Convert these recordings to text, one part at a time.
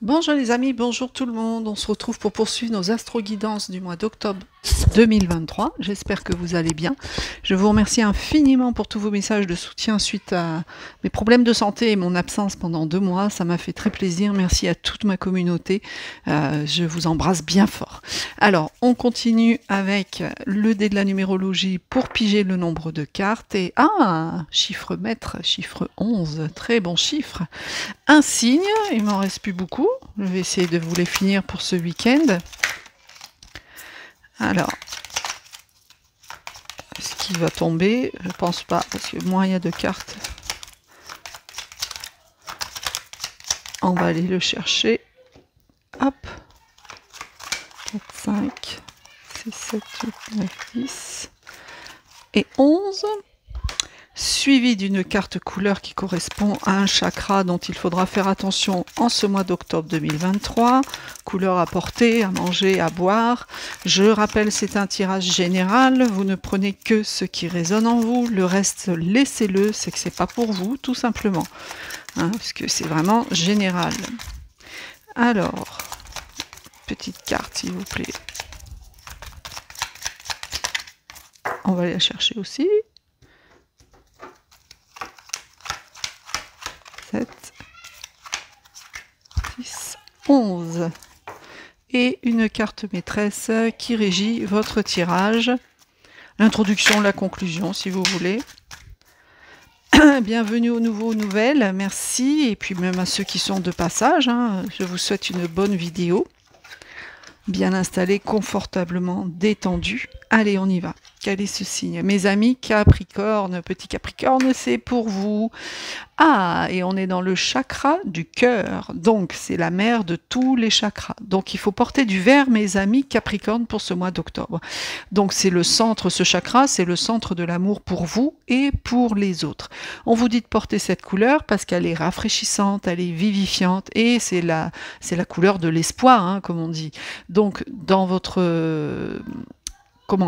Bonjour les amis, bonjour tout le monde. On se retrouve pour poursuivre nos astro-guidances du mois d'octobre 2023. J'espère que vous allez bien. Je vous remercie infiniment pour tous vos messages de soutien suite à mes problèmes de santé et mon absence pendant 2 mois. Ça m'a fait très plaisir. Merci à toute ma communauté. Je vous embrasse bien fort. Alors, on continue avec le dé de la numérologie pour piger le nombre de cartes. Et chiffre maître, chiffre 11, très bon chiffre. Un signe, il m'en reste plus beaucoup. Je vais essayer de vous les finir pour ce week-end. Alors, ce qui va tomber, je pense pas, parce que moins il y a de cartes, on va aller le chercher. Hop, 4, 5, 6, 7, 8, 9, 10 et 11. Suivi d'une carte couleur qui correspond à un chakra dont il faudra faire attention en ce mois d'octobre 2023. Couleur à porter, à manger, à boire. Je rappelle, c'est un tirage général. Vous ne prenez que ce qui résonne en vous. Le reste, laissez-le. C'est que c'est pas pour vous, tout simplement. Puisque c'est vraiment général. Alors, petite carte, s'il vous plaît. On va aller la chercher aussi. 7, 10, 11. Et une carte maîtresse qui régit votre tirage. L'introduction, la conclusion, si vous voulez. Bienvenue aux nouveaux, aux nouvelles. Merci. Et puis même à ceux qui sont de passage, je vous souhaite une bonne vidéo. Bien installé, confortablement, détendu. Allez, on y va. Quel est ce signe? Mes amis Capricorne, petit Capricorne, c'est pour vous. Et on est dans le chakra du cœur. Donc, c'est la mère de tous les chakras. Donc, il faut porter du vert, mes amis Capricorne, pour ce mois d'octobre. Donc, c'est le centre, ce chakra, c'est le centre de l'amour pour vous et pour les autres. On vous dit de porter cette couleur parce qu'elle est rafraîchissante, elle est vivifiante et c'est la couleur de l'espoir, comme on dit. Donc, dans votre...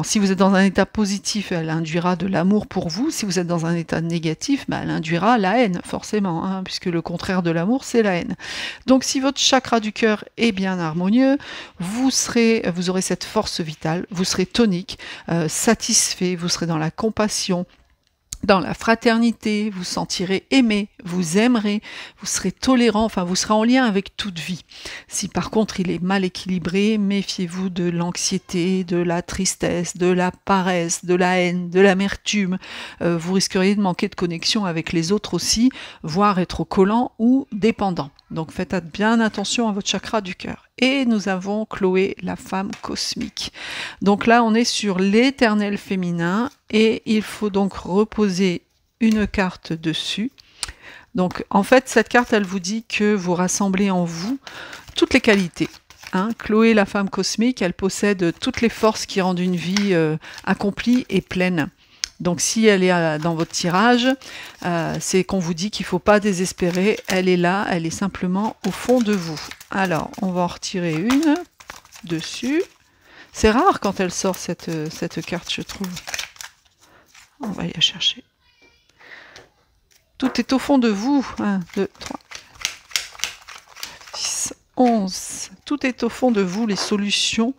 si vous êtes dans un état positif, elle induira de l'amour pour vous. Si vous êtes dans un état négatif, elle induira la haine, forcément, puisque le contraire de l'amour, c'est la haine. Donc, si votre chakra du cœur est bien harmonieux, vous aurez cette force vitale, vous serez tonique, satisfait, vous serez dans la compassion, dans la fraternité, vous sentirez aimé, vous aimerez, vous serez tolérant, vous serez en lien avec toute vie. Si par contre il est mal équilibré, méfiez-vous de l'anxiété, de la tristesse, de la paresse, de la haine, de l'amertume. Vous risqueriez de manquer de connexion avec les autres aussi, voire être collant ou dépendant. Donc faites bien attention à votre chakra du cœur. Et nous avons Chloé, la femme cosmique. Donc là, on est sur l'éternel féminin et il faut donc reposer une carte dessus. Donc en fait, cette carte, elle vous dit que vous rassemblez en vous toutes les qualités. Chloé, la femme cosmique, elle possède toutes les forces qui rendent une vie accomplie et pleine. Donc si elle est dans votre tirage, c'est qu'on vous dit qu'il ne faut pas désespérer. Elle est là, elle est simplement au fond de vous. Alors, on va en retirer une dessus. C'est rare quand elle sort cette carte, je trouve. On va aller la chercher. Tout est au fond de vous. 1, 2, 3, 10, 11. Tout est au fond de vous, les solutions,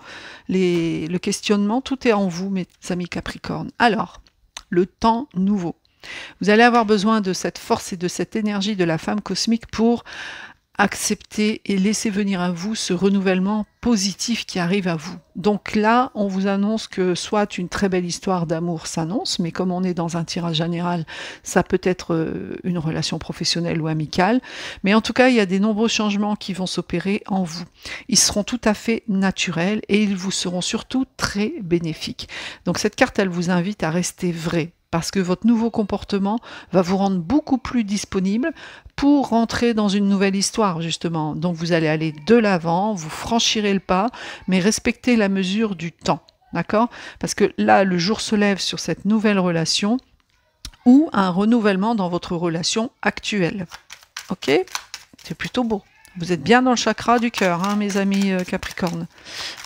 le questionnement, tout est en vous, mes amis Capricorne. Alors, le temps nouveau. Vous allez avoir besoin de cette force et de cette énergie de la femme cosmique pour accepter et laisser venir à vous ce renouvellement positif qui arrive à vous. Donc là, on vous annonce que soit une très belle histoire d'amour s'annonce, mais comme on est dans un tirage général, ça peut être une relation professionnelle ou amicale, mais en tout cas, il y a des nombreux changements qui vont s'opérer en vous. Ils seront tout à fait naturels et ils vous seront surtout très bénéfiques. Donc cette carte, elle vous invite à rester vrai, parce que votre nouveau comportement va vous rendre beaucoup plus disponible pour rentrer dans une nouvelle histoire, justement. Donc vous allez aller de l'avant, vous franchirez le pas, mais respectez la mesure du temps, d'accord? Parce que là, le jour se lève sur cette nouvelle relation ou un renouvellement dans votre relation actuelle. Ok? C'est plutôt beau. Vous êtes bien dans le chakra du cœur, mes amis Capricorne.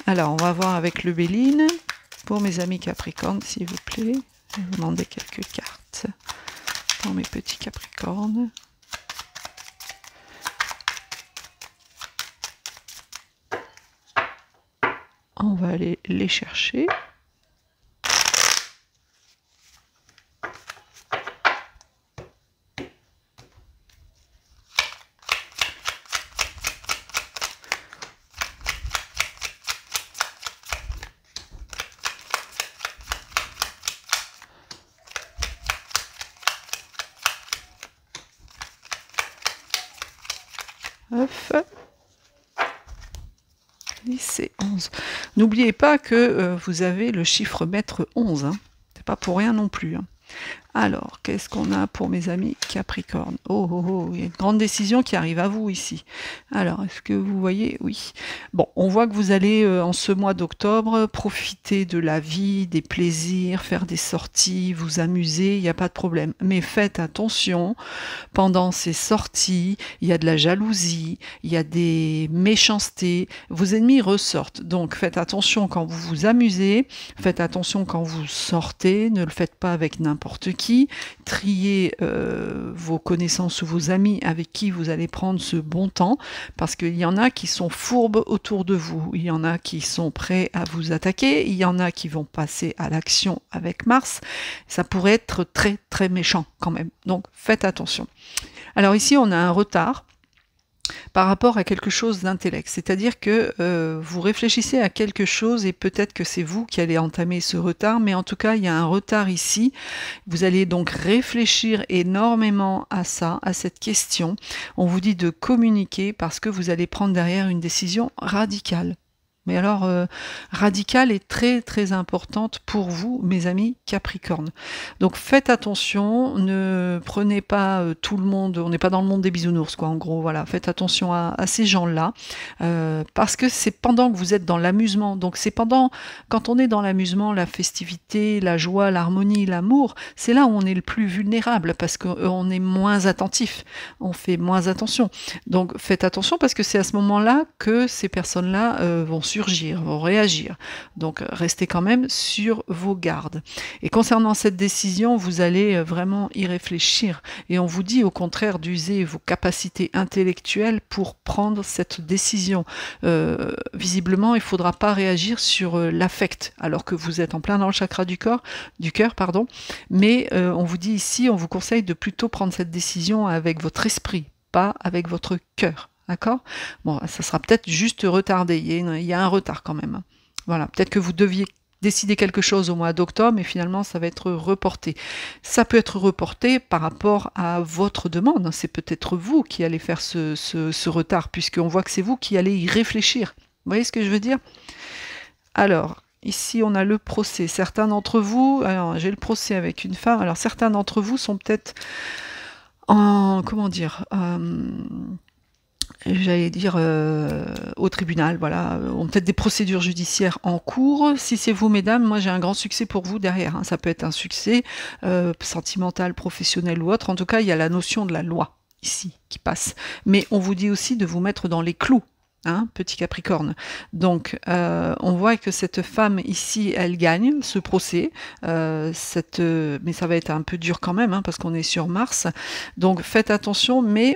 Alors, on va voir avec le Béline, pour mes amis Capricorne, s'il vous plaît. Je vais vous demander quelques cartes pour mes petits Capricornes. On va aller les chercher. C'est 11. N'oubliez pas que vous avez le chiffre maître 11. Hein. C'est pas pour rien non plus. Hein. Alors, qu'est-ce qu'on a pour mes amis Capricorne? Oh, oh, oh, il y a une grande décision qui arrive à vous ici. Alors, est-ce que vous voyez? Oui. Bon, on voit que vous allez, en ce mois d'octobre, profiter de la vie, des plaisirs, faire des sorties, vous amuser, il n'y a pas de problème. Mais faites attention, pendant ces sorties, il y a de la jalousie, il y a des méchancetés, vos ennemis ressortent. Donc, faites attention quand vous vous amusez, faites attention quand vous sortez, ne le faites pas avec n'importe qui. Triez vos connaissances ou vos amis avec qui vous allez prendre ce bon temps, parce qu'il y en a qui sont fourbes autour de vous, il y en a qui sont prêts à vous attaquer, il y en a qui vont passer à l'action avec Mars, ça pourrait être très très méchant quand même, donc faites attention. Alors ici on a un retard par rapport à quelque chose d'intellect, c'est-à-dire que vous réfléchissez à quelque chose et peut-être que c'est vous qui allez entamer ce retard, mais en tout cas il y a un retard ici, vous allez donc réfléchir énormément à ça, à cette question. On vous dit de communiquer parce que vous allez prendre derrière une décision radicale. Mais alors, radicale et très très importante pour vous, mes amis Capricorne. Donc faites attention, ne prenez pas tout le monde, on n'est pas dans le monde des bisounours, quoi, en gros, voilà. Faites attention à ces gens-là, parce que c'est pendant que vous êtes dans l'amusement, donc c'est pendant, quand on est dans l'amusement, la festivité, la joie, l'harmonie, l'amour, c'est là où on est le plus vulnérable, parce qu'on est moins attentif, on fait moins attention. Donc faites attention, parce que c'est à ce moment-là que ces personnes-là vont surgir, vont réagir. Donc restez quand même sur vos gardes. Et concernant cette décision, vous allez vraiment y réfléchir. Et on vous dit au contraire d'user vos capacités intellectuelles pour prendre cette décision. Visiblement, il ne faudra pas réagir sur l'affect, alors que vous êtes en plein dans le chakra du cœur, pardon. Mais on vous dit ici, on vous conseille de plutôt prendre cette décision avec votre esprit, pas avec votre cœur. D'accord? Bon, ça sera peut-être juste retardé, il y a un retard quand même. Voilà, peut-être que vous deviez décider quelque chose au mois d'octobre, mais finalement ça va être reporté. Ça peut être reporté par rapport à votre demande, c'est peut-être vous qui allez faire ce retard, puisqu'on voit que c'est vous qui allez y réfléchir. Vous voyez ce que je veux dire? Alors, ici on a le procès. Certains d'entre vous, alors j'ai le procès avec une femme, alors certains d'entre vous sont peut-être en, comment dire, j'allais dire au tribunal, voilà, ont peut-être des procédures judiciaires en cours. Si c'est vous, mesdames, moi j'ai un grand succès pour vous derrière. Hein. Ça peut être un succès sentimental, professionnel ou autre. En tout cas, il y a la notion de la loi ici qui passe. Mais on vous dit aussi de vous mettre dans les clous. Hein, petit Capricorne. Donc, on voit que cette femme ici, elle gagne ce procès, mais ça va être un peu dur quand même, hein, parce qu'on est sur Mars. Donc, faites attention, mais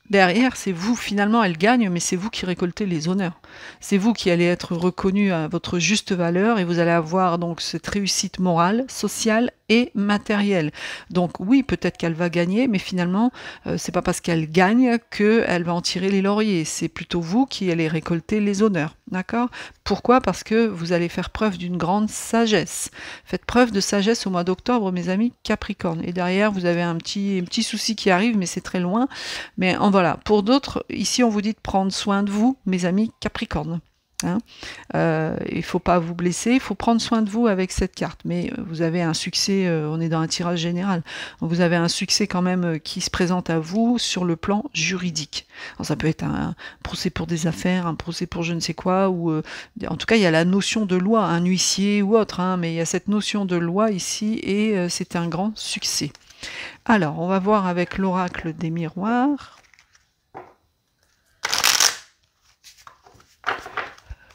derrière, c'est vous, finalement, elle gagne, mais c'est vous qui récoltez les honneurs. C'est vous qui allez être reconnu à votre juste valeur et vous allez avoir donc cette réussite morale, sociale et matérielle. Donc oui, peut-être qu'elle va gagner, mais finalement, c'est pas parce qu'elle gagne qu'elle va en tirer les lauriers. C'est plutôt vous qui allez récolter les honneurs. D'accord? Pourquoi? Parce que vous allez faire preuve d'une grande sagesse. Faites preuve de sagesse au mois d'octobre, mes amis Capricorne. Et derrière, vous avez un petit souci qui arrive, mais c'est très loin. Mais voilà. Pour d'autres, ici, on vous dit de prendre soin de vous, mes amis Capricorne. Hein, il ne faut pas vous blesser, il faut prendre soin de vous avec cette carte, mais vous avez un succès, on est dans un tirage général, vous avez un succès quand même qui se présente à vous sur le plan juridique. Alors, ça peut être un procès pour des affaires, un procès pour je ne sais quoi, ou en tout cas il y a la notion de loi, un huissier ou autre, hein, mais il y a cette notion de loi ici et c'est un grand succès. Alors on va voir avec l'oracle des miroirs.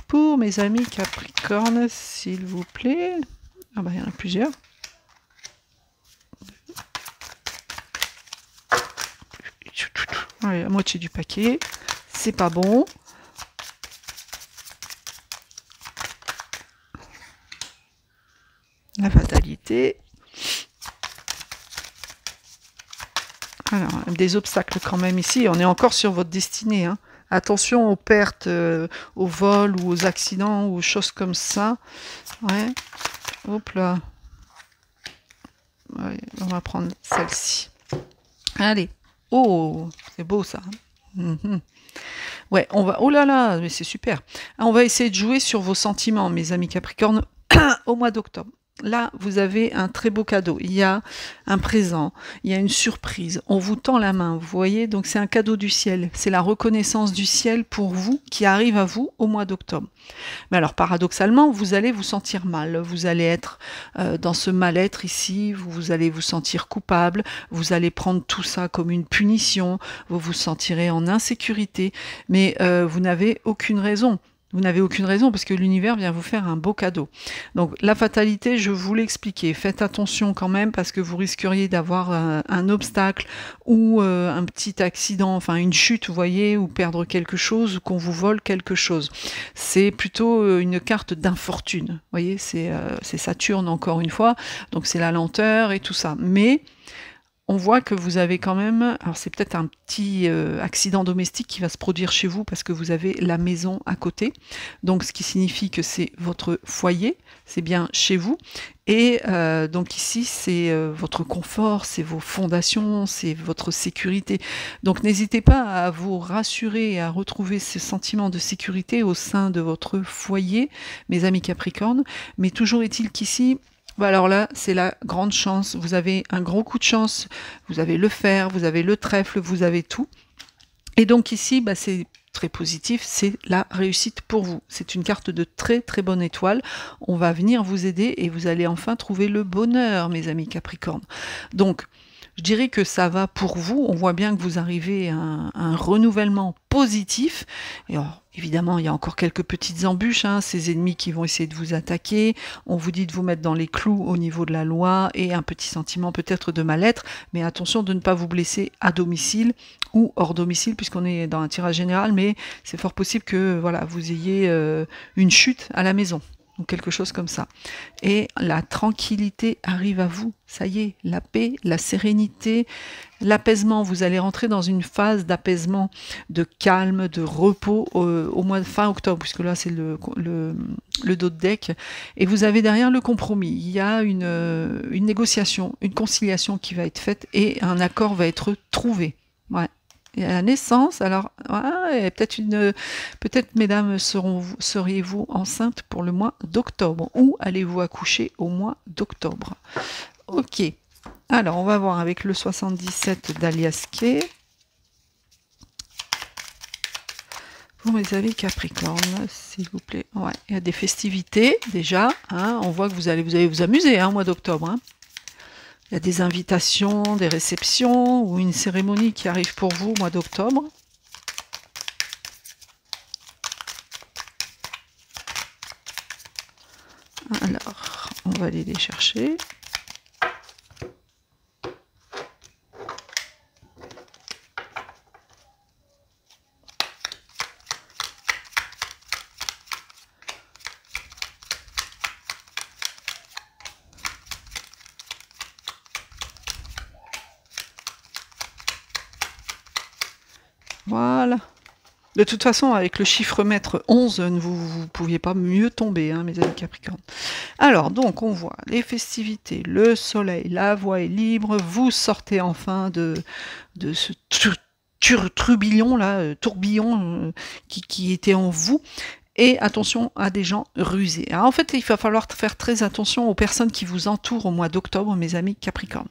Pour mes amis Capricorne, s'il vous plaît. Ah bah il y en a plusieurs. Allez, la moitié du paquet. C'est pas bon. La fatalité. Alors, des obstacles quand même ici. On est encore sur votre destinée. Hein. Attention aux pertes, aux vols ou aux accidents ou aux choses comme ça. Ouais. Hop là. Ouais, on va prendre celle-ci. Allez. Oh, c'est beau ça. Ouais, on va... Oh là là, mais c'est super. On va essayer de jouer sur vos sentiments, mes amis Capricorne, au mois d'octobre. Là, vous avez un très beau cadeau. Il y a un présent, il y a une surprise. On vous tend la main, vous voyez. Donc, c'est un cadeau du ciel. C'est la reconnaissance du ciel pour vous qui arrive à vous au mois d'octobre. Mais alors, paradoxalement, vous allez vous sentir mal. Vous allez être dans ce mal-être ici. Vous allez vous sentir coupable. Vous allez prendre tout ça comme une punition. Vous vous sentirez en insécurité. Mais vous n'avez aucune raison. Vous n'avez aucune raison parce que l'univers vient vous faire un beau cadeau. Donc la fatalité, je vous l'ai expliqué. Faites attention quand même parce que vous risqueriez d'avoir un obstacle ou un petit accident, enfin une chute, vous voyez, ou perdre quelque chose ou qu'on vous vole quelque chose. C'est plutôt une carte d'infortune. Vous voyez, c'est Saturne encore une fois. Donc c'est la lenteur et tout ça. Mais on voit que vous avez quand même, alors c'est peut-être un petit accident domestique qui va se produire chez vous parce que vous avez la maison à côté, donc ce qui signifie que c'est votre foyer, c'est bien chez vous, et donc ici c'est votre confort, c'est vos fondations, c'est votre sécurité, donc n'hésitez pas à vous rassurer et à retrouver ce sentiment de sécurité au sein de votre foyer, mes amis Capricorne, mais toujours est-il qu'ici, alors là, c'est la grande chance. Vous avez un gros coup de chance. Vous avez le fer, vous avez le trèfle, vous avez tout. Et donc ici, c'est très positif, c'est la réussite pour vous. C'est une carte de très très bonne étoile. On va venir vous aider et vous allez enfin trouver le bonheur, mes amis Capricorne. Donc, je dirais que ça va pour vous. On voit bien que vous arrivez à un renouvellement positif. Et alors, évidemment, il y a encore quelques petites embûches, hein, ces ennemis qui vont essayer de vous attaquer. On vous dit de vous mettre dans les clous au niveau de la loi et un petit sentiment peut-être de mal-être. Mais attention de ne pas vous blesser à domicile ou hors domicile, puisqu'on est dans un tirage général. Mais c'est fort possible que voilà, vous ayez une chute à la maison. Ou quelque chose comme ça. Et la tranquillité arrive à vous. Ça y est, la paix, la sérénité, l'apaisement. Vous allez rentrer dans une phase d'apaisement, de calme, de repos au mois de fin octobre, puisque là c'est le dos de deck. Et vous avez derrière le compromis. Il y a une négociation, une conciliation qui va être faite et un accord va être trouvé. Ouais. Et à la naissance, alors, ouais, peut-être, mesdames, seriez-vous enceinte pour le mois d'octobre ou allez-vous accoucher au mois d'octobre? Ok, alors on va voir avec le 77 d'Alias Kay. Vous, mes amis Capricorne, s'il vous plaît. Ouais, il y a des festivités déjà. Hein, on voit que vous allez vous amuser au mois d'octobre. Hein. Il y a des invitations, des réceptions ou une cérémonie qui arrive pour vous au mois d'octobre. Alors, on va aller les chercher. Voilà. De toute façon, avec le chiffre maître 11, vous ne pouviez pas mieux tomber, hein, mes amis Capricorne. Alors, donc, on voit les festivités, le soleil, la voie est libre, vous sortez enfin de ce tourbillon qui était en vous. Et attention à des gens rusés. Alors en fait, il va falloir faire très attention aux personnes qui vous entourent au mois d'octobre, mes amis Capricorne.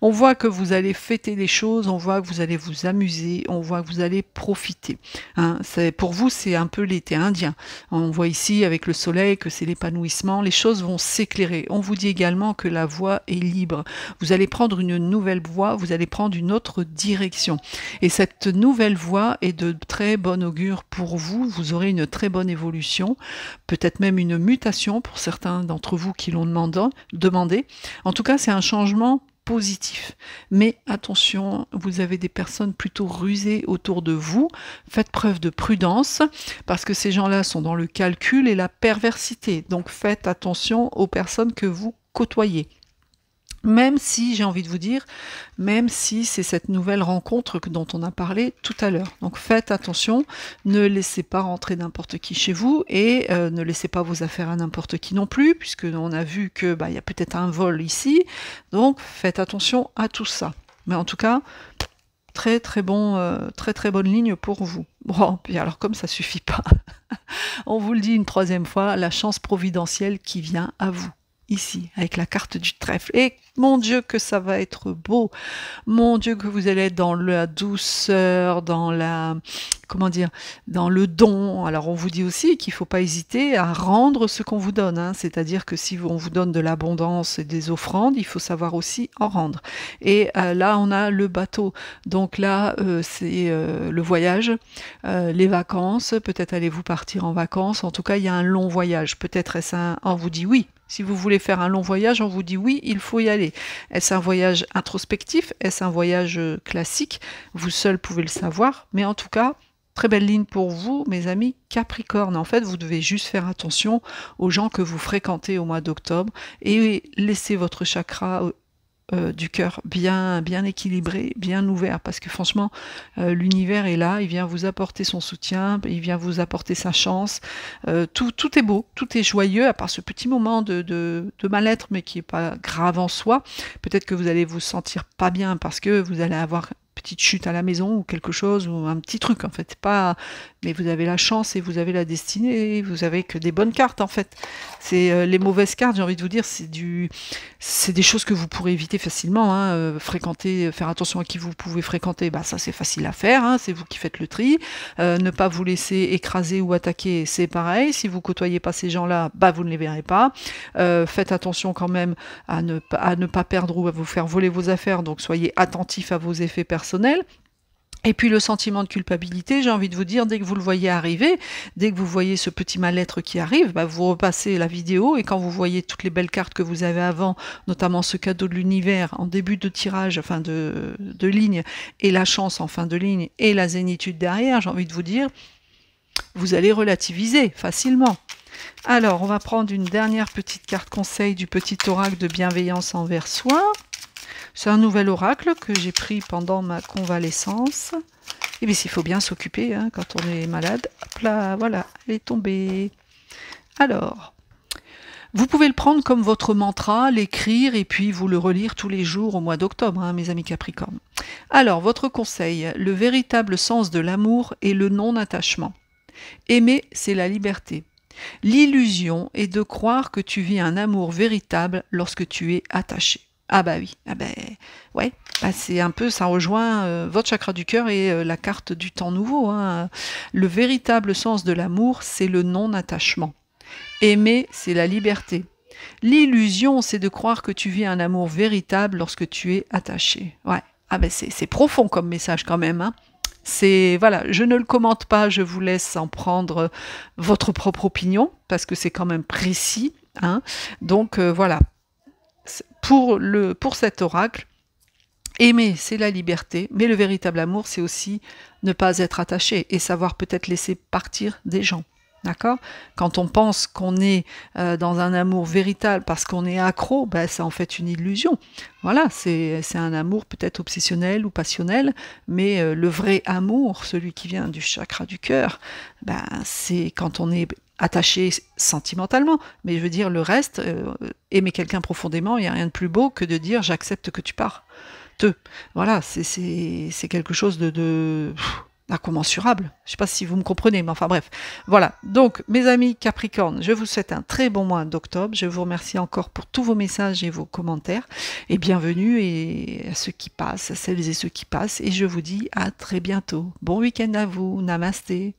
On voit que vous allez fêter les choses, on voit que vous allez vous amuser, on voit que vous allez profiter. Hein, pour vous, c'est un peu l'été indien. On voit ici avec le soleil que c'est l'épanouissement, les choses vont s'éclairer. On vous dit également que la voie est libre. Vous allez prendre une nouvelle voie, vous allez prendre une autre direction. Et cette nouvelle voie est de très bon augure pour vous. Vous aurez une très bonne évolution, peut-être même une mutation pour certains d'entre vous qui l'ont demandé. En tout cas, c'est un changement positif. Mais attention, vous avez des personnes plutôt rusées autour de vous. Faites preuve de prudence parce que ces gens-là sont dans le calcul et la perversité. Donc faites attention aux personnes que vous côtoyer. Même si, j'ai envie de vous dire, même si c'est cette nouvelle rencontre dont on a parlé tout à l'heure. Donc faites attention, ne laissez pas rentrer n'importe qui chez vous et ne laissez pas vos affaires à n'importe qui non plus, puisque on a vu que y a peut-être un vol ici. Donc faites attention à tout ça. Mais en tout cas, très très bonne ligne pour vous. Bon, puis alors comme ça suffit pas, on vous le dit une troisième fois, la chance providentielle qui vient à vous. Ici, avec la carte du trèfle. Et mon Dieu que ça va être beau. Mon Dieu que vous allez être dans la douceur, dans la... comment dire, dans le don. Alors on vous dit aussi qu'il ne faut pas hésiter à rendre ce qu'on vous donne. Hein. C'est-à-dire que si on vous donne de l'abondance et des offrandes, il faut savoir aussi en rendre. Et là, on a le bateau. Donc là, c'est le voyage, les vacances. Peut-être allez-vous partir en vacances. En tout cas, il y a un long voyage. Peut-être est-ce un... on vous dit oui. Si vous voulez faire un long voyage, on vous dit oui, il faut y aller. Est-ce un voyage introspectif? Est-ce un voyage classique? Vous seul pouvez le savoir. Mais en tout cas, très belle ligne pour vous, mes amis Capricorne. En fait, vous devez juste faire attention aux gens que vous fréquentez au mois d'octobre et laissez votre chakra du cœur bien équilibré, bien ouvert, parce que franchement, l'univers est là, il vient vous apporter son soutien, il vient vous apporter sa chance, tout est beau, tout est joyeux, à part ce petit moment de mal-être, mais qui n'est pas grave en soi. Peut-être que vous allez vous sentir pas bien, parce que vous allez avoir petite chute à la maison ou quelque chose, ou un petit truc en fait, pas, mais vous avez la chance et vous avez la destinée, vous avez que des bonnes cartes en fait. C'est les mauvaises cartes, j'ai envie de vous dire, c'est des choses que vous pourrez éviter facilement, hein. Fréquenter, faire attention à qui vous pouvez fréquenter, ça c'est facile à faire, hein. C'est vous qui faites le tri. Ne pas vous laisser écraser ou attaquer, c'est pareil, si vous côtoyez pas ces gens-là, vous ne les verrez pas. Faites attention quand même à ne pas perdre ou à vous faire voler vos affaires, donc soyez attentifs à vos effets personnels. Et puis le sentiment de culpabilité, j'ai envie de vous dire, dès que vous le voyez arriver, dès que vous voyez ce petit mal-être qui arrive, vous repassez la vidéo et quand vous voyez toutes les belles cartes que vous avez avant, notamment ce cadeau de l'univers en début de tirage, enfin de ligne, et la chance en fin de ligne, et la zénitude derrière, j'ai envie de vous dire, vous allez relativiser facilement. Alors, on va prendre une dernière petite carte conseil du petit oracle de bienveillance envers soi. C'est un nouvel oracle que j'ai pris pendant ma convalescence. Et bien, il faut bien s'occuper hein, quand on est malade. Hop là, voilà, elle est tombée. Alors, vous pouvez le prendre comme votre mantra, l'écrire et puis vous le relire tous les jours au mois d'octobre, hein, mes amis Capricorne. Alors, votre conseil, le véritable sens de l'amour est le non-attachement. Aimer, c'est la liberté. L'illusion est de croire que tu vis un amour véritable lorsque tu es attaché. Ah bah oui, ouais, c'est un peu, ça rejoint votre chakra du cœur et la carte du temps nouveau. Hein. Le véritable sens de l'amour, c'est le non-attachement. Aimer, c'est la liberté. L'illusion, c'est de croire que tu vis un amour véritable lorsque tu es attaché. Ouais, c'est profond comme message quand même. Hein. Voilà, je ne le commente pas, je vous laisse en prendre votre propre opinion, parce que c'est quand même précis. Hein. Donc voilà. Pour cet oracle, aimer, c'est la liberté, mais le véritable amour, c'est aussi ne pas être attaché et savoir peut-être laisser partir des gens. D'accord? Quand on pense qu'on est dans un amour véritable parce qu'on est accro, c'est en fait une illusion. Voilà, c'est un amour peut-être obsessionnel ou passionnel, mais le vrai amour, celui qui vient du chakra du cœur, c'est quand on est attaché sentimentalement, mais je veux dire le reste, aimer quelqu'un profondément, il n'y a rien de plus beau que de dire j'accepte que tu pars. Voilà, c'est quelque chose incommensurable. Je ne sais pas si vous me comprenez, mais enfin bref. Voilà, donc mes amis Capricorne, je vous souhaite un très bon mois d'octobre. Je vous remercie encore pour tous vos messages et vos commentaires. Et bienvenue à ceux qui passent, à celles et ceux qui passent. Et je vous dis à très bientôt. Bon week-end à vous. Namasté.